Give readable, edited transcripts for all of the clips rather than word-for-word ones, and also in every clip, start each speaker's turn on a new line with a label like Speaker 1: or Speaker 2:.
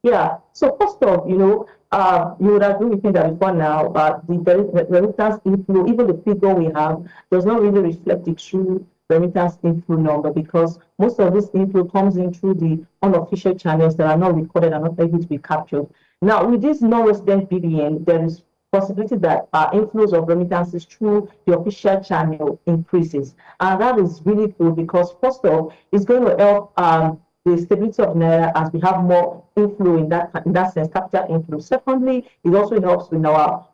Speaker 1: Yeah. So first off, you would agree with me that before now, the remittance inflow, even the figure we have, does not really reflect the true remittance inflow number because most of this inflow comes in through the unofficial channels that are not recorded and not able to be captured. Now, with this non-resident BVN, there is possibility that inflows of remittances through the official channel increases. And that is really good because first off, it's going to help the stability of Naira as we have more inflow in that sense, capital inflow. Secondly, it also helps with our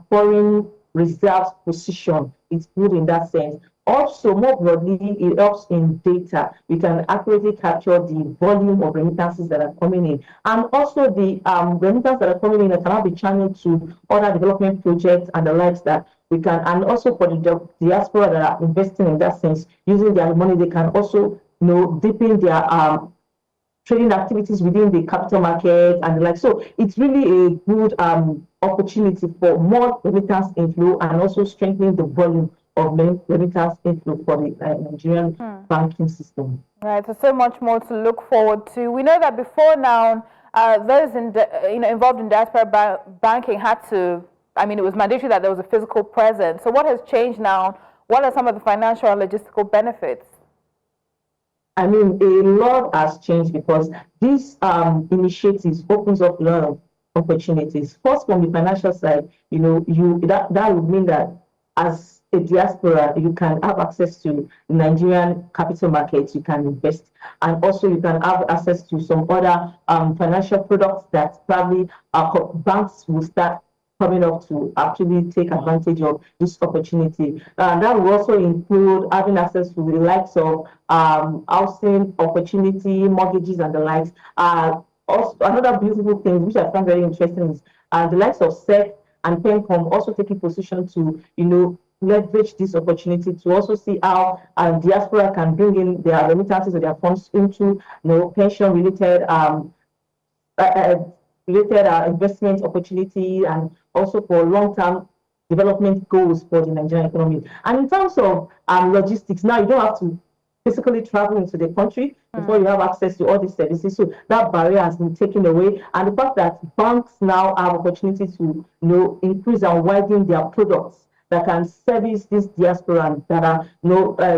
Speaker 1: foreign reserves position. It's good in that sense. Also, more broadly, it helps in data. We can accurately capture the volume of remittances that are coming in. And also the remittances that are coming in that cannot be channeled to other development projects and the likes that we can, and also for the diaspora that are investing in that sense, using their money, they can also deepen their trading activities within the capital market and the like. So it's really a good opportunity for more remittance inflow and also strengthening the volume of remittance inflow for the Nigerian banking system.
Speaker 2: Right, so much more to look forward to. We know that before now, those involved in diaspora banking had to, it was mandatory that there was a physical presence. So what has changed now? What are some of the financial and logistical benefits?
Speaker 1: A lot has changed because these initiatives opens up a lot of opportunities. First, from the financial side, that would mean that as a diaspora, you can have access to Nigerian capital markets, you can invest, and also you can have access to some other financial products that probably banks will start coming up to actually take advantage of this opportunity. That will also include having access to the likes of housing opportunity, mortgages, and the likes. Also, another beautiful thing, which I found very interesting, is the likes of SEC and PENCOM also taking position to, leverage this opportunity to also see how diaspora can bring in their remittances or their funds into, pension-related investment opportunity and also for long-term development goals for the Nigerian economy. And in terms of logistics, now you don't have to physically travel into the country before you have access to all these services. So that barrier has been taken away. And the fact that banks now have opportunity to increase and widen their products that can service this diaspora that are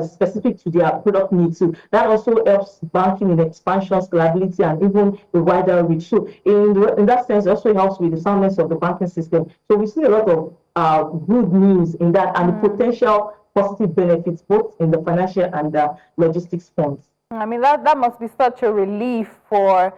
Speaker 1: specific to their product needs. So that also helps banking in expansion, scalability, and even a wider reach. So in that sense, it also helps with the soundness of the banking system. So we see a lot of good news in that and the potential positive benefits both in the financial and logistics funds.
Speaker 2: That must be such a relief for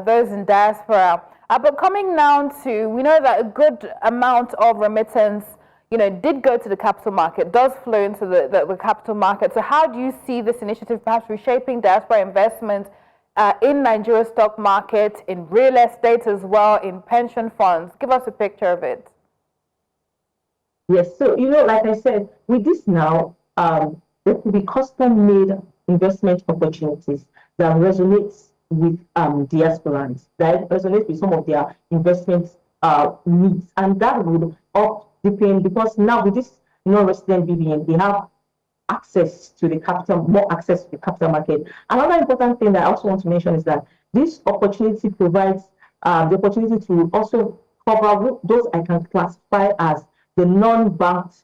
Speaker 2: those in diaspora. But coming down to, we know that a good amount of remittance did go to the capital market, does flow into the capital market. So how do you see this initiative perhaps reshaping diaspora investment in Nigeria's stock market, in real estate as well, in pension funds? Give us a picture of it.
Speaker 1: Yes, so, like I said, with this now, there could be custom-made investment opportunities that resonates with diasporans, that resonates with some of their investment needs. And that would depend because now with this non-resident BVN, they have access to the capital, more access to the capital market. Another important thing that I also want to mention is that this opportunity provides the opportunity to also cover those I can classify as the non-banked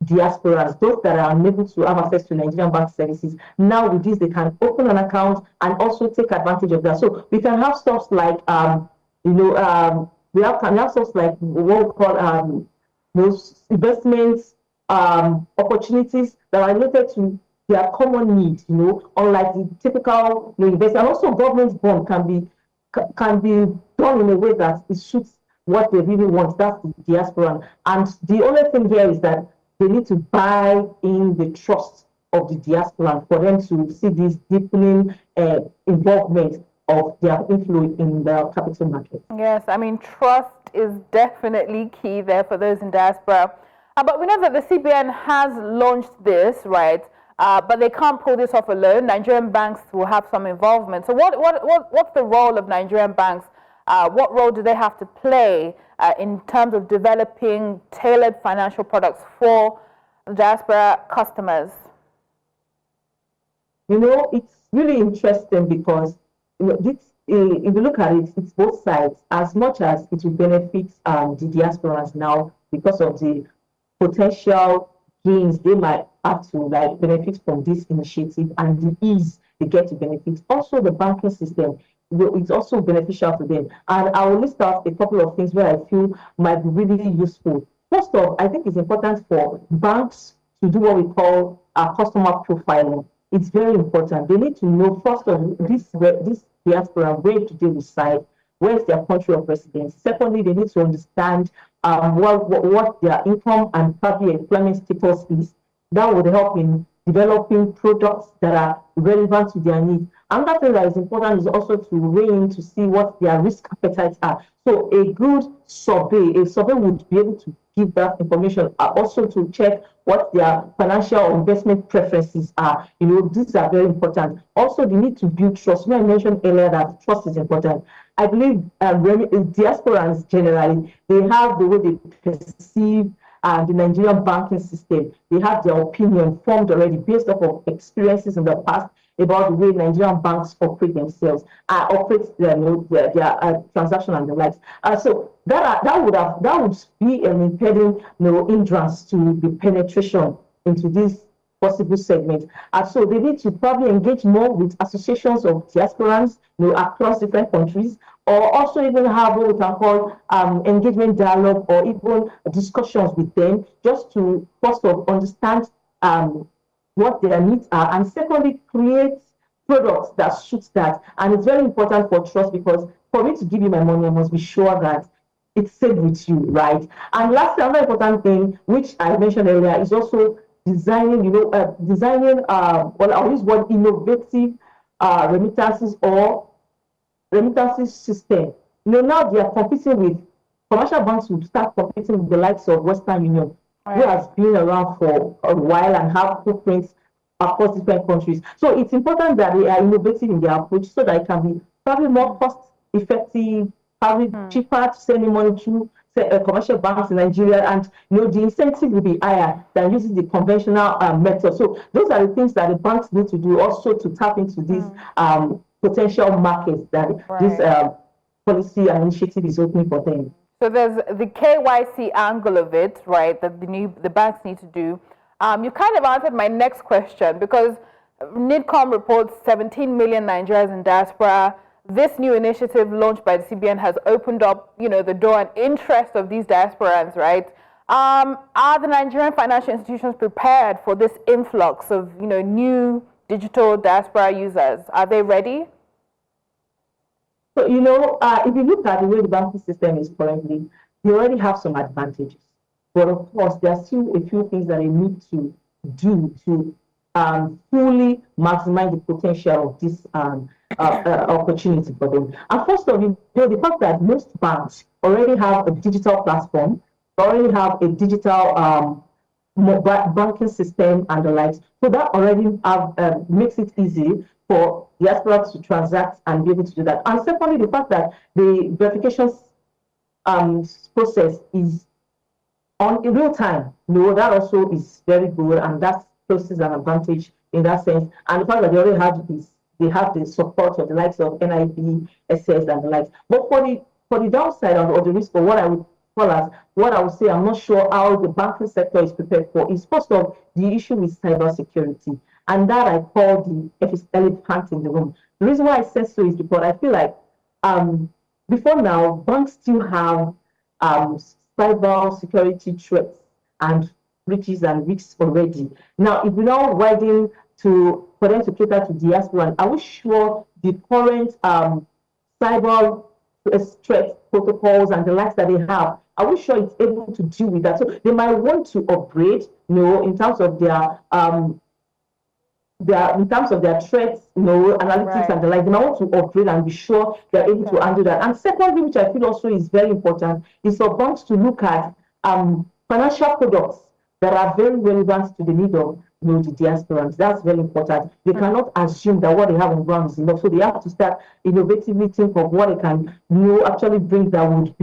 Speaker 1: diasporas, those that are unable to have access to Nigerian bank services. Now with this, they can open an account and also take advantage of that. So we can have stuff like, we have stuff like what we call those investments opportunities that are related to their common needs, unlike the typical investment. And also government bond can be done in a way that it suits what they really want. That's the diaspora. And the only thing here is that they need to buy in the trust of the diaspora for them to see this deepening involvement of their inflow in the capital market.
Speaker 2: Yes, trust is definitely key there for those in diaspora. But we know that the CBN has launched this, right? But they can't pull this off alone. Nigerian banks will have some involvement. So what's the role of Nigerian banks? What role do they have to play in terms of developing tailored financial products for diaspora customers?
Speaker 1: It's really interesting because this if you look at it, it's both sides. As much as it will benefit the diasporans now because of the potential gains they might have to like benefit from this initiative and the ease they get to benefit. Also, the banking system it's also beneficial to them. And I will list out a couple of things where I feel might be really useful. First off, I think it's important for banks to do what we call customer profiling. It's very important. They need to know first of this diaspora, where do they reside, where's their country of residence. Secondly, they need to understand what their income and probably employment status is. That would help in developing products that are relevant to their needs. Another thing that is important is also to weigh in to see what their risk appetites are. So a survey would be able to give that information, also to check what their financial or investment preferences are. These are very important. Also, they need to build trust. When I mentioned earlier that trust is important, I believe diasporans generally, they have the way they perceive the Nigerian banking system. They have their opinion formed already based off of experiences in the past about the way Nigerian banks operate themselves, operate their transaction and the likes. So that would be an impeding hindrance to the penetration into this possible segment. So they need to probably engage more with associations of diasporans across different countries, or also even have what we can call engagement dialogue or even discussions with them, just to first of understand what their needs are, and secondly, create products that suit that. And it's very important for trust, because for me to give you my money, I must be sure that it's safe with you, right? And lastly, another important thing, which I mentioned earlier, is also designing, I'll use one innovative remittances or remittances system. Now they are competing with commercial banks will start competing with the likes of Western Union, who has been around for a while and have footprints across different countries. So it's important that they are innovative in their approach so that it can be probably more cost effective, probably cheaper to send money to commercial banks in Nigeria, and the incentive will be higher than using the conventional method. So those are the things that the banks need to do also to tap into these potential markets that this policy and initiative is opening for them.
Speaker 2: So there's the KYC angle of it, right, that the banks need to do. You kind of answered my next question, because NIDCOM reports 17 million Nigerians in diaspora. This new initiative launched by the CBN has opened up, the door and interest of these diasporans, right? Are the Nigerian financial institutions prepared for this influx of, new digital diaspora users? Are they ready?
Speaker 1: So, if you look at the way the banking system is currently, they already have some advantages. But of course, there are still a few things that they need to do to fully maximize the potential of this opportunity for them. And first of all, the fact that most banks already have a digital platform, already have a digital banking system and the likes. So that already makes it easy for diaspora to transact and be able to do that. And secondly, the fact that the verification process is in real time, that also is very good, and that poses an advantage in that sense. And the fact that they already have this, they have the support of the likes of NRBVN and the likes. But for the downside or the risk, or what I would say, I'm not sure how the banking sector is prepared for, is first of the issue with cybersecurity. And that I call the elephant in the room. The reason why I say so is because I feel like before now, banks still have cyber security threats and breaches and risks already. Now, if we now widen for them to cater to diaspora, are we sure the current cyber threat protocols and the likes that they have, are we sure it's able to deal with that? So they might want to upgrade, in terms of their threats, analytics and the like. They might want to upgrade and be sure they're able to handle that. And secondly, which I feel also is very important, is for banks to look at financial products that are very relevant to the need of the diasporans. That's very important. They cannot assume that what they have on ground is enough. So they have to start innovatively think of what they can actually bring that would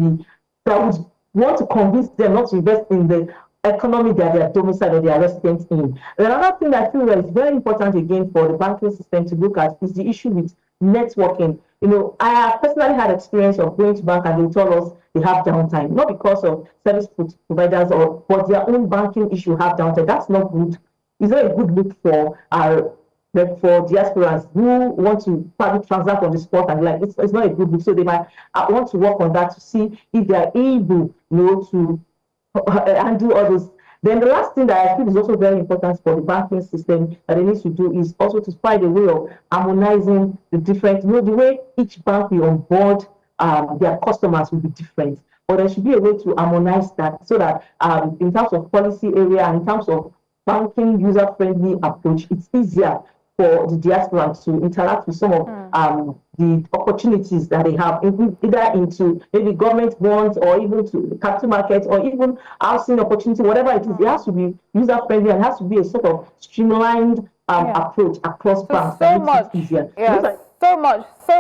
Speaker 1: want to convince them not to invest in the economy that they are domiciled or they are resident in. Another thing that I feel that is very important again for the banking system to look at is the issue with networking. You know, I have personally had experience of going to bank and they tell us they have downtime, not because of service providers or but their own banking issue have downtime. That's not good. It's not a good look for our like for diasporans who want to probably transact on the spot and like it's not a good look. So they might want to work on that to see if they are able, to handle all those. Then the last thing that I feel is also very important for the banking system that they need to do is also to find a way of harmonizing the different, the way each bank will onboard their customers will be different. But there should be a way to harmonize that so that in terms of policy area and in terms of banking user-friendly approach, it's easier for the diaspora to interact with some of the opportunities that they have, either into maybe government bonds or even to the capital markets or even housing opportunity, whatever it is. It has to be user-friendly and has to be a sort of streamlined approach across banks that makes it easier.
Speaker 2: Yes. So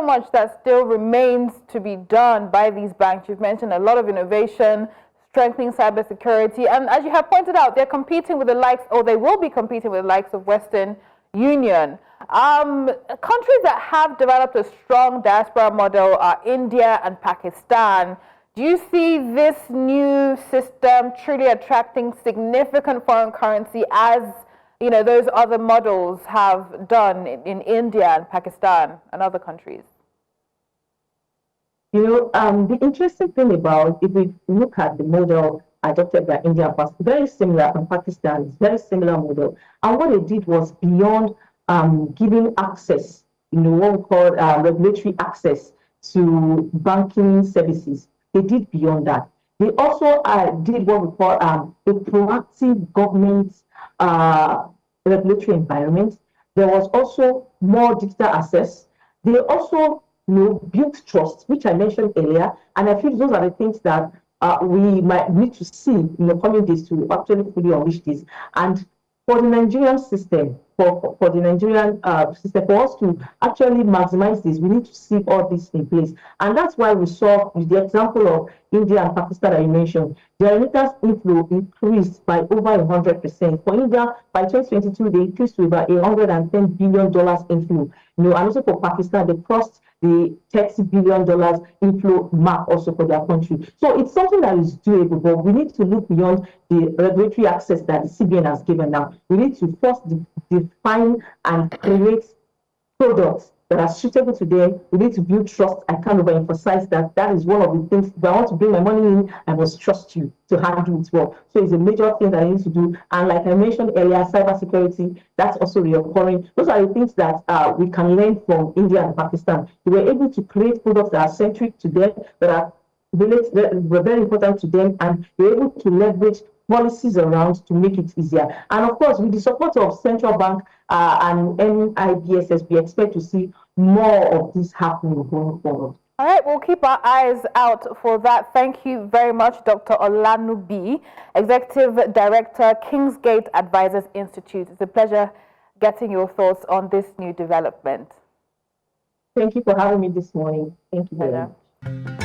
Speaker 2: much that still remains to be done by these banks. You've mentioned a lot of innovation, strengthening cybersecurity, and as you have pointed out, they're competing with the likes, or they will be competing with the likes of Western Union. Countries that have developed a strong diaspora model are India and Pakistan. Do you see this new system truly attracting significant foreign currency as those other models have done in India and Pakistan and other countries?
Speaker 1: The interesting thing about if we look at the model adopted by India and Pakistan, very similar, and Pakistan is very similar model. And what they did was beyond giving access, what we call regulatory access to banking services. They did beyond that. They also did what we call a proactive government regulatory environment. There was also more digital access. They also built trust, which I mentioned earlier, and I feel those are the things that we might need to see in the coming days to actually fully unleash this. And for the Nigerian system, for the Nigerian system, for us to actually maximize this, we need to see all this in place. And that's why we saw with the example of India and Pakistan that you mentioned, the remittance inflow increased by over 100%. For India, by 2022, they increased to about $110 billion inflow. And also for Pakistan, they crossed the $30 billion inflow mark also for their country. So it's something that is doable, but we need to look beyond the regulatory access that the CBN has given now. We need to first define and create products that are suitable to them. We need to build trust. I can't overemphasize that. That is one of the things. If I want to bring my money in, I must trust you to handle it well. So it's a major thing that I need to do. And like I mentioned earlier, cybersecurity, that's also reoccurring. Those are the things that we can learn from India and Pakistan. We were able to create products that are centric to them, that were very important to them, and we're able to leverage policies around to make it easier. And of course, with the support of Central Bank and NRBVN, we expect to see more of this happening going forward.
Speaker 2: All right, we'll keep our eyes out for that. Thank you very much, Dr. Olanubi, Executive Director, Kingsgate Advisors Institute. It's a pleasure getting your thoughts on this new development.
Speaker 1: Thank you for having me this morning. Thank you very much.